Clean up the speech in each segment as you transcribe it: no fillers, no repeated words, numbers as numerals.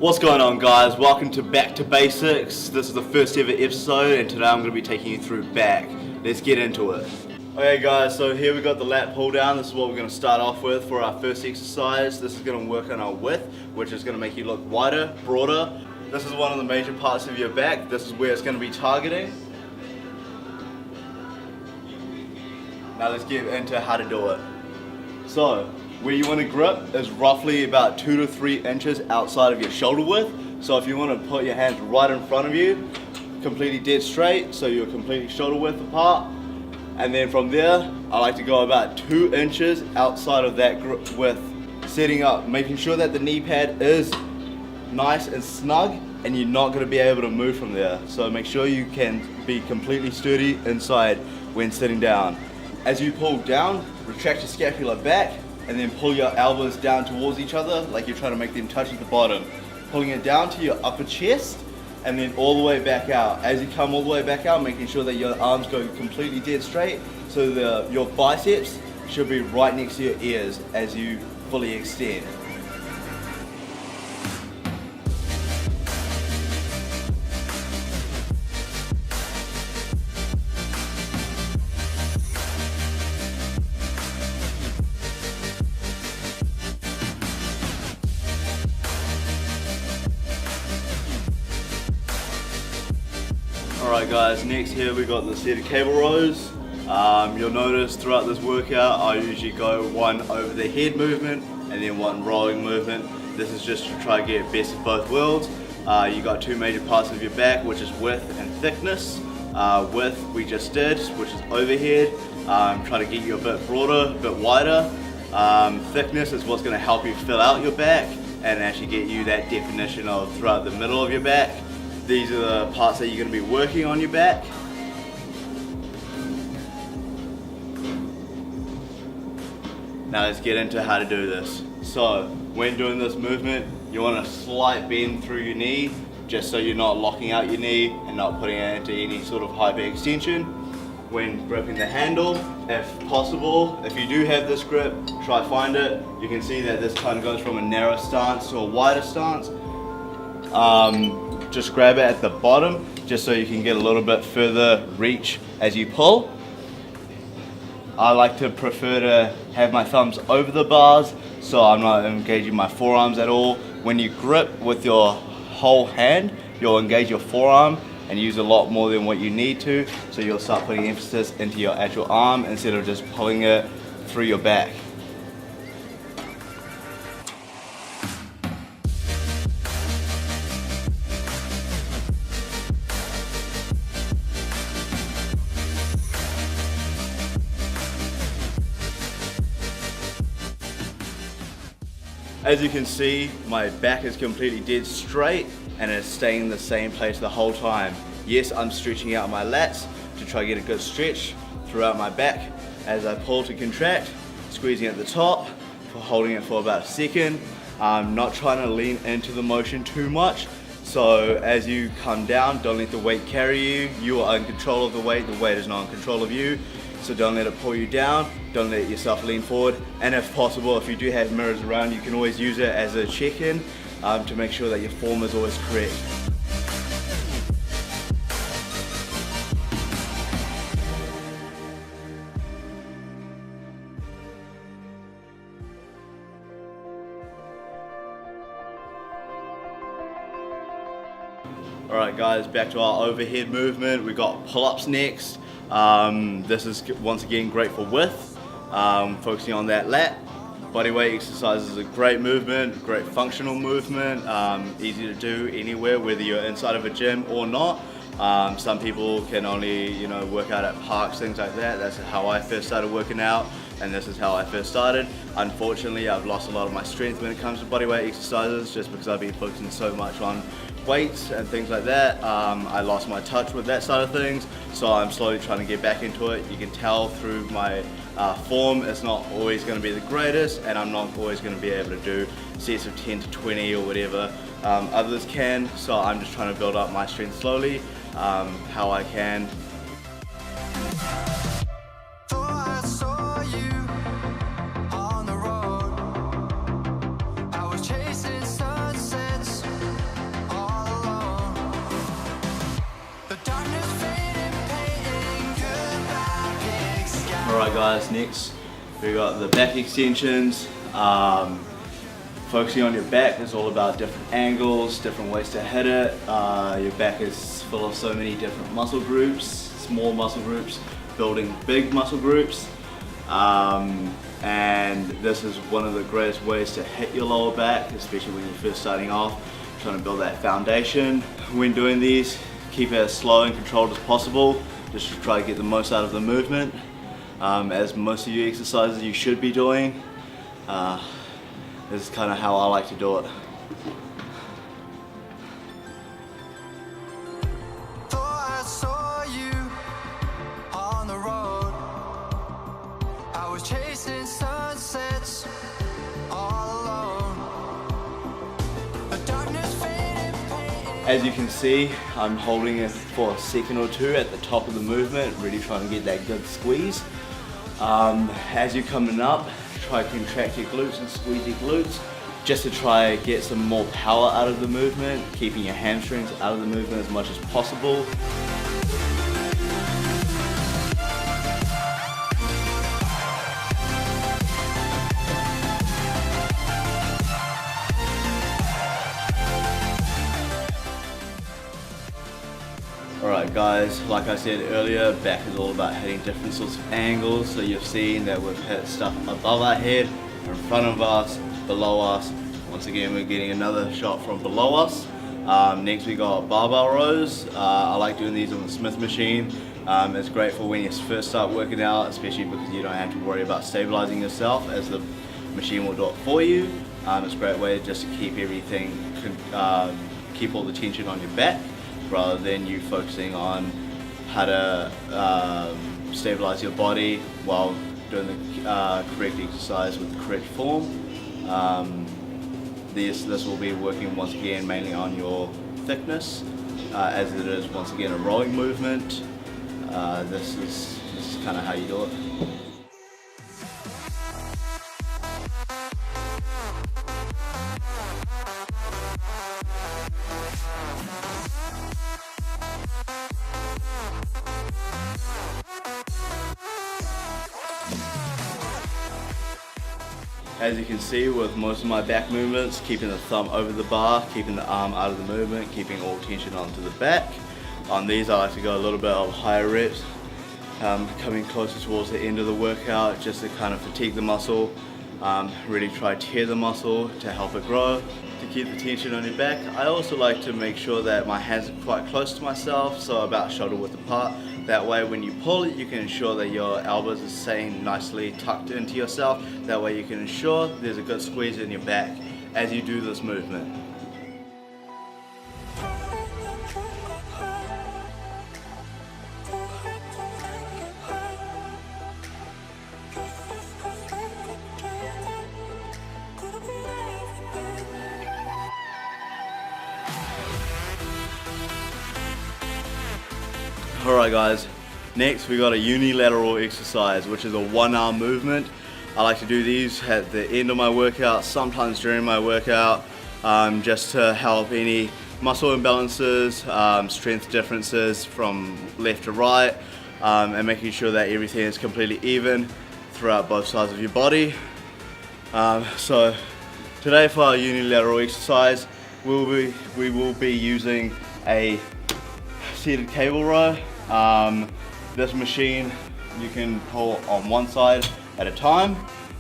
What's going on, guys? Welcome to Back to Basics. This is the first ever episode and today I'm going to be taking you through back. Let's get into it. Okay guys, so here we got the lat pull down. This is what we're going to start off with for our first exercise. This is going to work on our width, which is going to make you look wider, broader. This is one of the major parts of your back. This is where it's going to be targeting. Now let's get into how to do it. So, where you want to grip is roughly about 2 to 3 inches outside of your shoulder width. So if you want to put your hands right in front of you, completely dead straight, so you're completely shoulder width apart. And then from there, I like to go about 2 inches outside of that grip width, setting up, making sure that the knee pad is nice and snug and you're not going to be able to move from there. So make sure you can be completely sturdy inside when sitting down. As you pull down, retract your scapula back and then pull your elbows down towards each other like you're trying to make them touch at the bottom. Pulling it down to your upper chest and then all the way back out. As you come all the way back out, making sure that your arms go completely dead straight, so your biceps should be right next to your ears as you fully extend. Alright guys, next here we got the seated cable rows. You'll notice throughout this workout I usually go one over the head movement and then one rolling movement. This is just to try to get best of both worlds. You got two major parts of your back, which is width and thickness. Width we just did, which is overhead. Try to get you a bit broader, a bit wider. Thickness is what's going to help you fill out your back and actually get you that definition of throughout the middle of your back. These are the parts that you're going to be working on your back. Now let's get into how to do this. So when doing this movement, you want a slight bend through your knee, just so you're not locking out your knee and not putting it into any sort of hyperextension. When gripping the handle, if possible, if you do have this grip, try find it. You can see that this kind of goes from a narrow stance to a wider stance. Just grab it at the bottom, just so you can get a little bit further reach as you pull. I like to prefer to have my thumbs over the bars, so I'm not engaging my forearms at all. When you grip with your whole hand, you'll engage your forearm and use a lot more than what you need to, so you'll start putting emphasis into your actual arm instead of just pulling it through your back. As you can see, my back is completely dead straight and it's staying in the same place the whole time. Yes, I'm stretching out my lats to try to get a good stretch throughout my back as I pull to contract, squeezing at the top, holding it for about a second. I'm not trying to lean into the motion too much, so as you come down, don't let the weight carry you. You are in control of the weight is not in control of you. So don't let it pull you down, don't let yourself lean forward, and if possible, if you do have mirrors around, you can always use it as a check-in to make sure that your form is always correct. Alright guys, back to our overhead movement. We got pull-ups next. This is once again great for width, focusing on that lat. Bodyweight exercise is a great movement, great functional movement, easy to do anywhere, whether you're inside of a gym or not. Some people can only work out at parks, things like that. That's how I first started working out, and this is how I first started. Unfortunately, I've lost a lot of my strength when it comes to bodyweight exercises, just because I've been focusing so much on weights and things like that. I lost my touch with that side of things, so I'm slowly trying to get back into it. You can tell through my form, it's not always going to be the greatest, and I'm not always going to be able to do sets of 10 to 20 or whatever others can, so I'm just trying to build up my strength slowly, how I can. Alright guys, next we got the back extensions. Focusing on your back is all about different angles, different ways to hit it. Your back is full of so many different muscle groups, small muscle groups, building big muscle groups. And this is one of the greatest ways to hit your lower back, especially when you're first starting off, trying to build that foundation. When doing these, keep it as slow and controlled as possible, just to try to get the most out of the movement. As most of your exercises you should be doing. This is kind of how I like to do it. I saw you on the road. I was chasing sunsets all alone. The darkness faded, painted. As you can see, I'm holding it for a second or two at the top of the movement, really trying to get that good squeeze. As you're coming up, try to contract your glutes and squeeze your glutes just to try to get some more power out of the movement, keeping your hamstrings out of the movement as much as possible. Alright guys, like I said earlier, back is all about hitting different sorts of angles. So you've seen that we've hit stuff above our head, in front of us, below us. Once again, we're getting another shot from below us. Next we got barbell rows. I like doing these on the Smith machine. It's great for when you first start working out, especially because you don't have to worry about stabilizing yourself, as the machine will do it for you. It's a great way just to keep everything, keep all the tension on your back, rather than you focusing on how to stabilize your body while doing the correct exercise with the correct form. This will be working once again mainly on your thickness, as it is once again a rowing movement. This is kind of how you do it. As you can see with most of my back movements, keeping the thumb over the bar, keeping the arm out of the movement, keeping all tension onto the back. On these I like to go a little bit of higher reps, coming closer towards the end of the workout just to kind of fatigue the muscle, really try to tear the muscle to help it grow, to keep the tension on your back. I also like to make sure that my hands are quite close to myself, so about shoulder width apart. That way when you pull it, you can ensure that your elbows are staying nicely tucked into yourself. That way you can ensure there's a good squeeze in your back as you do this movement. Alright guys, next we got a unilateral exercise, which is a one-arm movement. I like to do these at the end of my workout, sometimes during my workout, just to help any muscle imbalances, strength differences from left to right, and making sure that everything is completely even throughout both sides of your body. So today for our unilateral exercise, we will be using a seated cable row. This machine you can pull on one side at a time.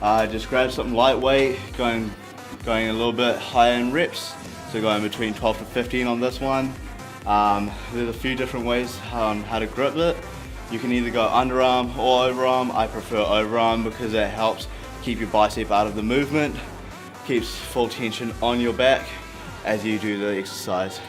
Just grab something lightweight, going a little bit higher in reps, so going between 12 to 15 on this one. There's a few different ways on how to grip it. You can either go underarm or overarm. I prefer overarm because it helps keep your bicep out of the movement, keeps full tension on your back as you do the exercise.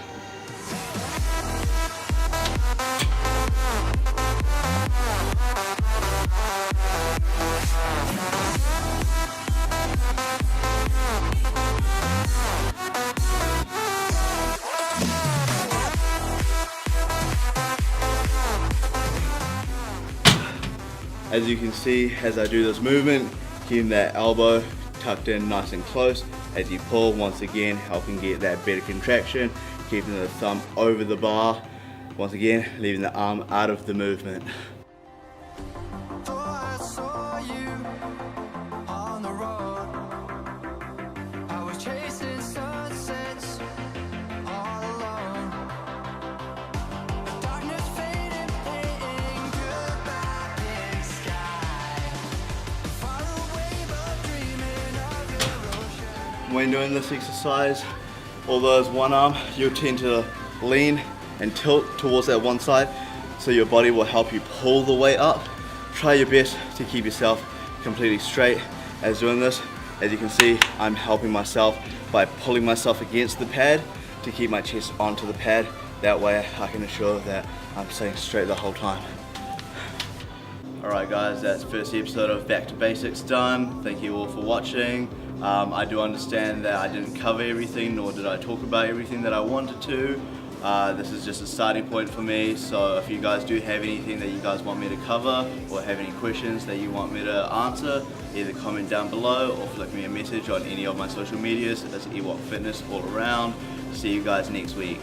As you can see, as I do this movement, keeping that elbow tucked in nice and close. As you pull, once again, helping get that better contraction, keeping the thumb over the bar. Once again, leaving the arm out of the movement. Oh, I saw when doing this exercise, although it's one arm, you'll tend to lean and tilt towards that one side, so your body will help you pull the weight up. Try your best to keep yourself completely straight as doing this. As you can see, I'm helping myself by pulling myself against the pad to keep my chest onto the pad. That way I can ensure that I'm staying straight the whole time. Alright guys, that's the first episode of Back to Basics done. Thank you all for watching. I do understand that I didn't cover everything, nor did I talk about everything that I wanted to. This is just a starting point for me, so if you guys do have anything that you guys want me to cover or have any questions that you want me to answer, either comment down below or flick me a message on any of my social medias. That's Ewok Fitness all around. See you guys next week.